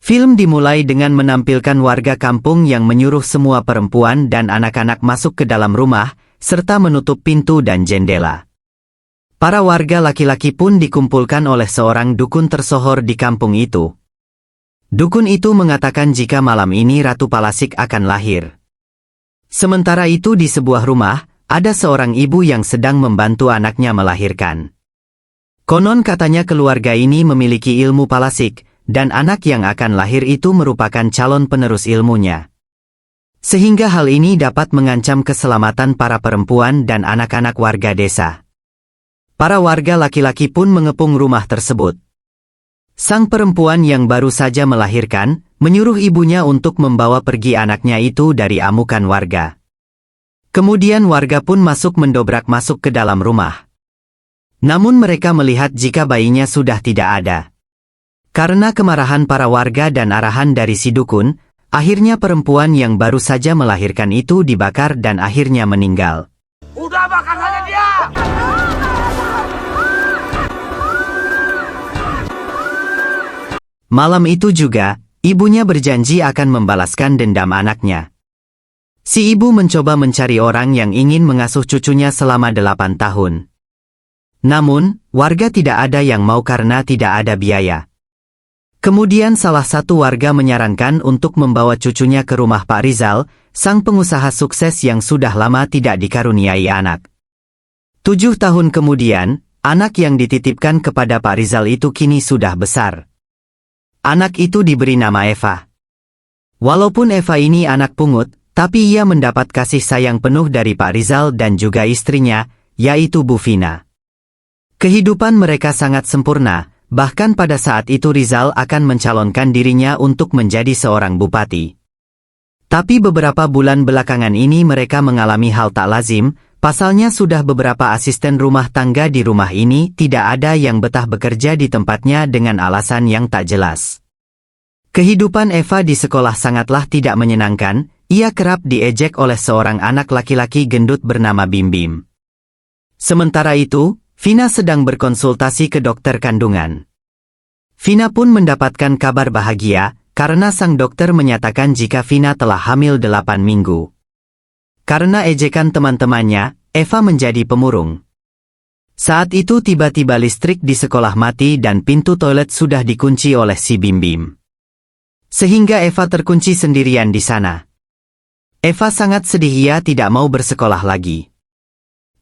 Film dimulai dengan menampilkan warga kampung yang menyuruh semua perempuan dan anak-anak masuk ke dalam rumah, serta menutup pintu dan jendela. Para warga laki-laki pun dikumpulkan oleh seorang dukun tersohor di kampung itu. Dukun itu mengatakan jika malam ini Ratu Palasik akan lahir. Sementara itu di sebuah rumah, ada seorang ibu yang sedang membantu anaknya melahirkan. Konon katanya keluarga ini memiliki ilmu Palasik, dan anak yang akan lahir itu merupakan calon penerus ilmunya. Sehingga hal ini dapat mengancam keselamatan para perempuan dan anak-anak warga desa. Para warga laki-laki pun mengepung rumah tersebut. Sang perempuan yang baru saja melahirkan, menyuruh ibunya untuk membawa pergi anaknya itu dari amukan warga. Kemudian warga pun mendobrak masuk ke dalam rumah. Namun mereka melihat jika bayinya sudah tidak ada. Karena kemarahan para warga dan arahan dari si dukun, akhirnya perempuan yang baru saja melahirkan itu dibakar dan akhirnya meninggal. Udah bakar saja dia! Malam itu juga, ibunya berjanji akan membalaskan dendam anaknya. Si ibu mencoba mencari orang yang ingin mengasuh cucunya selama 8 tahun. Namun, warga tidak ada yang mau karena tidak ada biaya. Kemudian salah satu warga menyarankan untuk membawa cucunya ke rumah Pak Rizal, sang pengusaha sukses yang sudah lama tidak dikaruniai anak. 7 tahun kemudian, anak yang dititipkan kepada Pak Rizal itu kini sudah besar. Anak itu diberi nama Eva. Walaupun Eva ini anak pungut, tapi ia mendapat kasih sayang penuh dari Pak Rizal dan juga istrinya, yaitu Bu Vina. Kehidupan mereka sangat sempurna. Bahkan pada saat itu Rizal akan mencalonkan dirinya untuk menjadi seorang bupati. Tapi beberapa bulan belakangan ini mereka mengalami hal tak lazim, pasalnya sudah beberapa asisten rumah tangga di rumah ini tidak ada yang betah bekerja di tempatnya dengan alasan yang tak jelas. Kehidupan Eva di sekolah sangatlah tidak menyenangkan, ia kerap diejek oleh seorang anak laki-laki gendut bernama Bim Bim. Sementara itu, Vina sedang berkonsultasi ke dokter kandungan. Vina pun mendapatkan kabar bahagia, karena sang dokter menyatakan jika Vina telah hamil 8 minggu. Karena ejekan teman-temannya, Eva menjadi pemurung. Saat itu tiba-tiba listrik di sekolah mati dan pintu toilet sudah dikunci oleh si Bim Bim. Sehingga Eva terkunci sendirian di sana. Eva sangat sedih, ia tidak mau bersekolah lagi.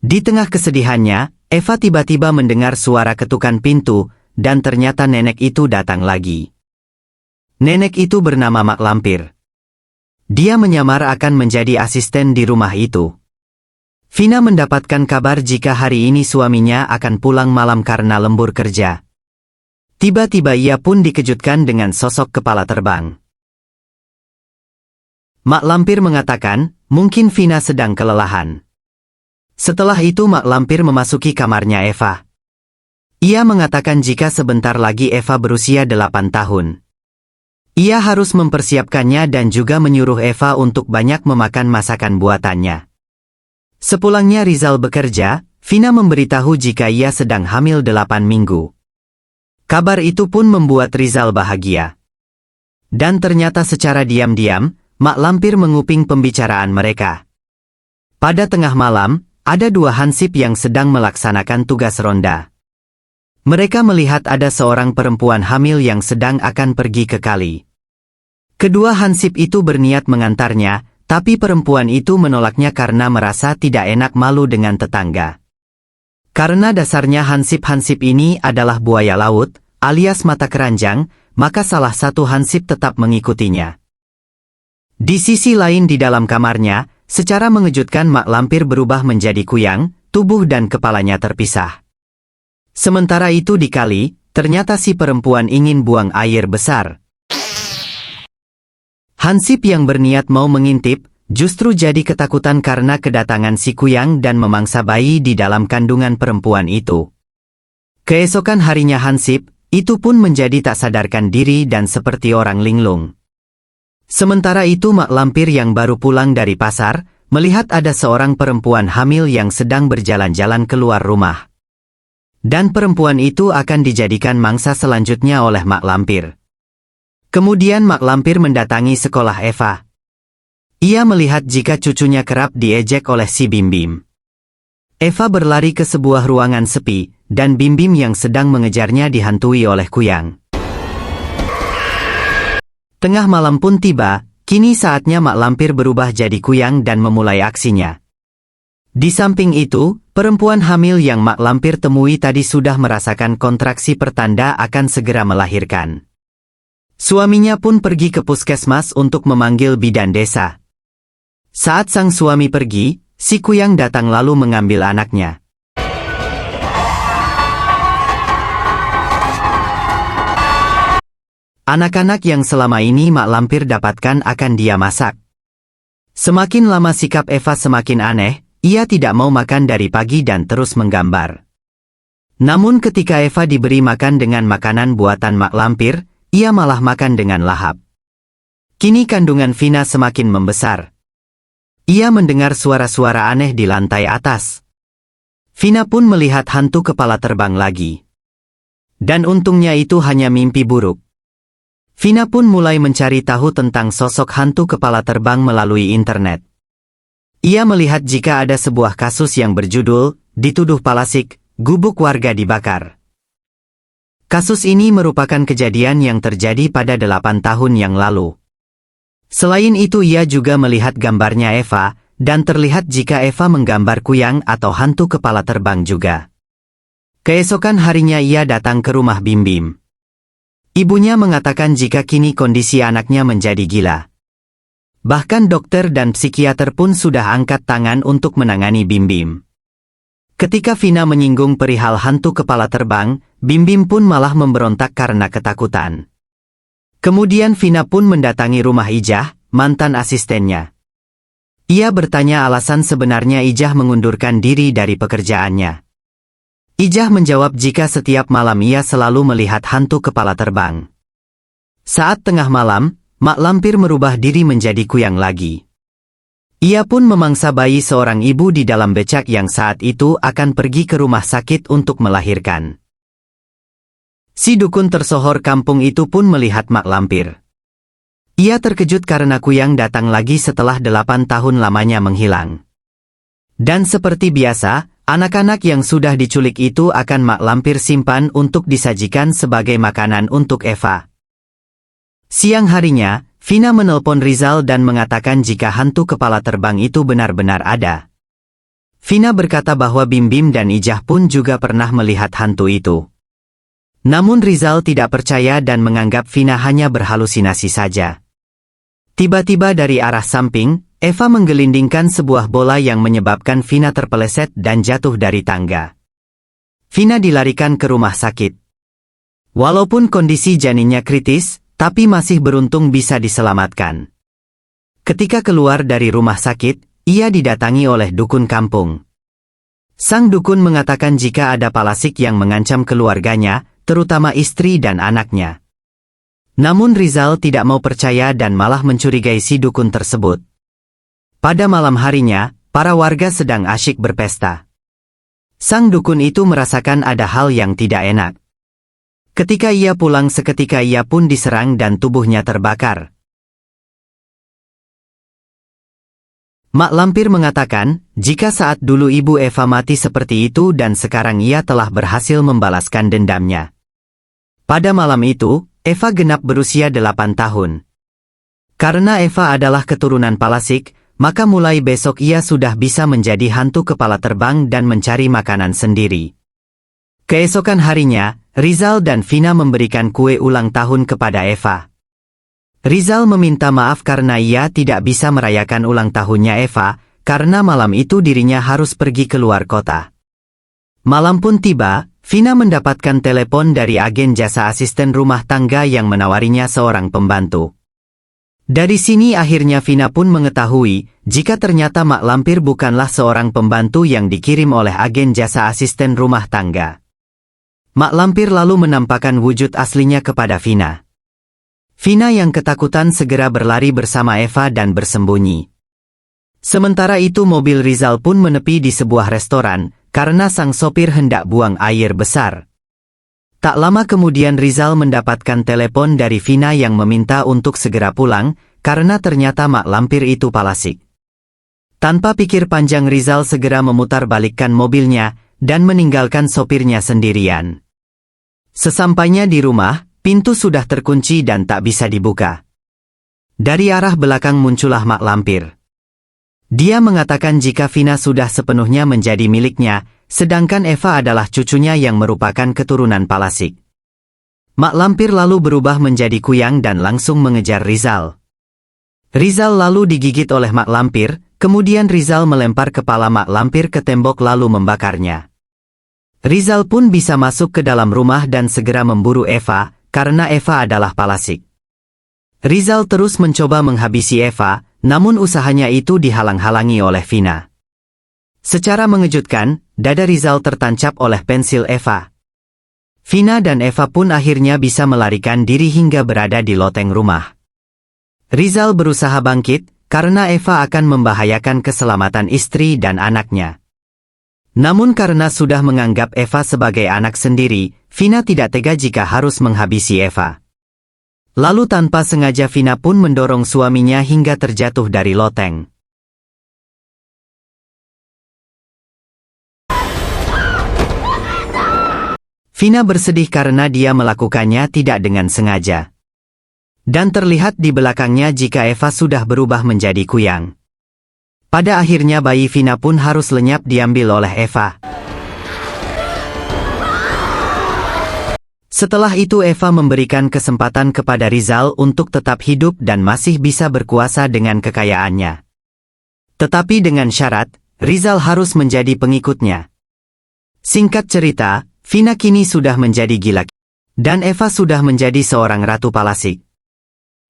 Di tengah kesedihannya, Eva tiba-tiba mendengar suara ketukan pintu, dan ternyata nenek itu datang lagi. Nenek itu bernama Mak Lampir. Dia menyamar akan menjadi asisten di rumah itu. Vina mendapatkan kabar jika hari ini suaminya akan pulang malam karena lembur kerja. Tiba-tiba ia pun dikejutkan dengan sosok kepala terbang. Mak Lampir mengatakan, mungkin Vina sedang kelelahan. Setelah itu Mak Lampir memasuki kamarnya Eva. Ia mengatakan jika sebentar lagi Eva berusia 8 tahun. Ia harus mempersiapkannya dan juga menyuruh Eva untuk banyak memakan masakan buatannya. Sepulangnya Rizal bekerja, Vina memberitahu jika ia sedang hamil 8 minggu. Kabar itu pun membuat Rizal bahagia. Dan ternyata secara diam-diam, Mak Lampir menguping pembicaraan mereka. Pada tengah malam, ada 2 hansip yang sedang melaksanakan tugas ronda. Mereka melihat ada seorang perempuan hamil yang sedang akan pergi ke kali. Kedua hansip itu berniat mengantarnya, tapi perempuan itu menolaknya karena merasa tidak enak malu dengan tetangga. Karena dasarnya hansip-hansip ini adalah buaya laut, alias mata keranjang, maka salah satu hansip tetap mengikutinya. Di sisi lain di dalam kamarnya, secara mengejutkan Mak Lampir berubah menjadi kuyang, tubuh dan kepalanya terpisah. Sementara itu di kali, ternyata si perempuan ingin buang air besar. Hansip yang berniat mau mengintip, justru jadi ketakutan karena kedatangan si kuyang dan memangsa bayi di dalam kandungan perempuan itu. Keesokan harinya Hansip, itu pun menjadi tak sadarkan diri dan seperti orang linglung. Sementara itu Mak Lampir yang baru pulang dari pasar, melihat ada seorang perempuan hamil yang sedang berjalan-jalan keluar rumah. Dan perempuan itu akan dijadikan mangsa selanjutnya oleh Mak Lampir. Kemudian Mak Lampir mendatangi sekolah Eva. Ia melihat jika cucunya kerap diejek oleh si Bim Bim. Eva berlari ke sebuah ruangan sepi, dan Bim Bim yang sedang mengejarnya dihantui oleh kuyang. Tengah malam pun tiba, kini saatnya Mak Lampir berubah jadi kuyang dan memulai aksinya. Di samping itu, perempuan hamil yang Mak Lampir temui tadi sudah merasakan kontraksi pertanda akan segera melahirkan. Suaminya pun pergi ke puskesmas untuk memanggil bidan desa. Saat sang suami pergi, si kuyang datang lalu mengambil anaknya. Anak-anak yang selama ini Mak Lampir dapatkan akan dia masak. Semakin lama sikap Eva semakin aneh, ia tidak mau makan dari pagi dan terus menggambar. Namun ketika Eva diberi makan dengan makanan buatan Mak Lampir, ia malah makan dengan lahap. Kini kandungan Vina semakin membesar. Ia mendengar suara-suara aneh di lantai atas. Vina pun melihat hantu kepala terbang lagi. Dan untungnya itu hanya mimpi buruk. Vina pun mulai mencari tahu tentang sosok hantu kepala terbang melalui internet. Ia melihat jika ada sebuah kasus yang berjudul, dituduh Palasik, gubuk warga dibakar. Kasus ini merupakan kejadian yang terjadi pada 8 tahun yang lalu. Selain itu ia juga melihat gambarnya Eva, dan terlihat jika Eva menggambar kuyang atau hantu kepala terbang juga. Keesokan harinya ia datang ke rumah Bim Bim. Ibunya mengatakan jika kini kondisi anaknya menjadi gila. Bahkan dokter dan psikiater pun sudah angkat tangan untuk menangani Bim Bim. Ketika Vina menyinggung perihal hantu kepala terbang, Bim Bim pun malah memberontak karena ketakutan. Kemudian Vina pun mendatangi rumah Ijah, mantan asistennya. Ia bertanya alasan sebenarnya Ijah mengundurkan diri dari pekerjaannya. Ijah menjawab jika setiap malam ia selalu melihat hantu kepala terbang. Saat tengah malam, Mak Lampir merubah diri menjadi kuyang lagi. Ia pun memangsa bayi seorang ibu di dalam becak yang saat itu akan pergi ke rumah sakit untuk melahirkan. Si dukun tersohor kampung itu pun melihat Mak Lampir. Ia terkejut karena kuyang datang lagi setelah 8 tahun lamanya menghilang. Dan seperti biasa, anak-anak yang sudah diculik itu akan Mak Lampir simpan untuk disajikan sebagai makanan untuk Eva. Siang harinya, Vina menelpon Rizal dan mengatakan jika hantu kepala terbang itu benar-benar ada. Vina berkata bahwa Bim Bim dan Ijah pun juga pernah melihat hantu itu. Namun Rizal tidak percaya dan menganggap Vina hanya berhalusinasi saja. Tiba-tiba dari arah samping, Eva menggelindingkan sebuah bola yang menyebabkan Vina terpeleset dan jatuh dari tangga. Vina dilarikan ke rumah sakit. Walaupun kondisi janinnya kritis, tapi masih beruntung bisa diselamatkan. Ketika keluar dari rumah sakit, ia didatangi oleh dukun kampung. Sang dukun mengatakan jika ada Palasik yang mengancam keluarganya, terutama istri dan anaknya. Namun Rizal tidak mau percaya dan malah mencurigai si dukun tersebut. Pada malam harinya, para warga sedang asyik berpesta. Sang dukun itu merasakan ada hal yang tidak enak. Ketika ia pulang seketika ia pun diserang dan tubuhnya terbakar. Mak Lampir mengatakan, jika saat dulu ibu Eva mati seperti itu dan sekarang ia telah berhasil membalaskan dendamnya. Pada malam itu, Eva genap berusia 8 tahun. Karena Eva adalah keturunan Palasik, maka mulai besok ia sudah bisa menjadi hantu kepala terbang dan mencari makanan sendiri. Keesokan harinya, Rizal dan Vina memberikan kue ulang tahun kepada Eva. Rizal meminta maaf karena ia tidak bisa merayakan ulang tahunnya Eva, karena malam itu dirinya harus pergi keluar kota. Malam pun tiba, Vina mendapatkan telepon dari agen jasa asisten rumah tangga yang menawarinya seorang pembantu. Dari sini akhirnya Vina pun mengetahui, jika ternyata Mak Lampir bukanlah seorang pembantu yang dikirim oleh agen jasa asisten rumah tangga. Mak Lampir lalu menampakkan wujud aslinya kepada Vina. Vina yang ketakutan segera berlari bersama Eva dan bersembunyi. Sementara itu mobil Rizal pun menepi di sebuah restoran, karena sang sopir hendak buang air besar. Tak lama kemudian Rizal mendapatkan telepon dari Vina yang meminta untuk segera pulang, karena ternyata mak lampir itu Palasik. Tanpa pikir panjang Rizal segera memutarbalikkan mobilnya, dan meninggalkan sopirnya sendirian. Sesampainya di rumah, pintu sudah terkunci dan tak bisa dibuka. Dari arah belakang muncullah mak lampir. Dia mengatakan jika Vina sudah sepenuhnya menjadi miliknya, sedangkan Eva adalah cucunya yang merupakan keturunan Palasik. Mak lampir lalu berubah menjadi kuyang dan langsung mengejar Rizal. Rizal lalu digigit oleh mak lampir, kemudian Rizal melempar kepala mak lampir ke tembok lalu membakarnya. Rizal pun bisa masuk ke dalam rumah dan segera memburu Eva, karena Eva adalah Palasik. Rizal terus mencoba menghabisi Eva, namun usahanya itu dihalang-halangi oleh Vina. Secara mengejutkan, dada Rizal tertancap oleh pensil Eva. Vina dan Eva pun akhirnya bisa melarikan diri hingga berada di loteng rumah. Rizal berusaha bangkit, karena Eva akan membahayakan keselamatan istri dan anaknya. Namun karena sudah menganggap Eva sebagai anak sendiri, Vina tidak tega jika harus menghabisi Eva. Lalu tanpa sengaja Vina pun mendorong suaminya hingga terjatuh dari loteng. Vina bersedih karena dia melakukannya tidak dengan sengaja. Dan terlihat di belakangnya jika Eva sudah berubah menjadi kuyang. Pada akhirnya bayi Vina pun harus lenyap diambil oleh Eva. Setelah itu Eva memberikan kesempatan kepada Rizal untuk tetap hidup dan masih bisa berkuasa dengan kekayaannya. Tetapi dengan syarat, Rizal harus menjadi pengikutnya. Singkat cerita, Vina kini sudah menjadi gila, dan Eva sudah menjadi seorang ratu Palasik.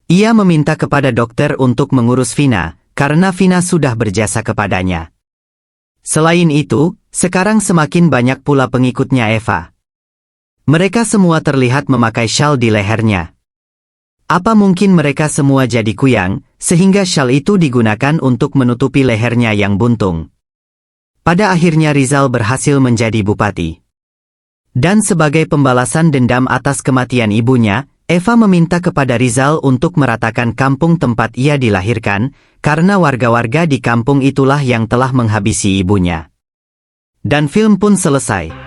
Ia meminta kepada dokter untuk mengurus Vina, karena Vina sudah berjasa kepadanya. Selain itu, sekarang semakin banyak pula pengikutnya Eva. Mereka semua terlihat memakai syal di lehernya. Apa mungkin mereka semua jadi kuyang, sehingga syal itu digunakan untuk menutupi lehernya yang buntung. Pada akhirnya Rizal berhasil menjadi bupati. Dan sebagai pembalasan dendam atas kematian ibunya, Eva meminta kepada Rizal untuk meratakan kampung tempat ia dilahirkan, karena warga-warga di kampung itulah yang telah menghabisi ibunya. Dan film pun selesai.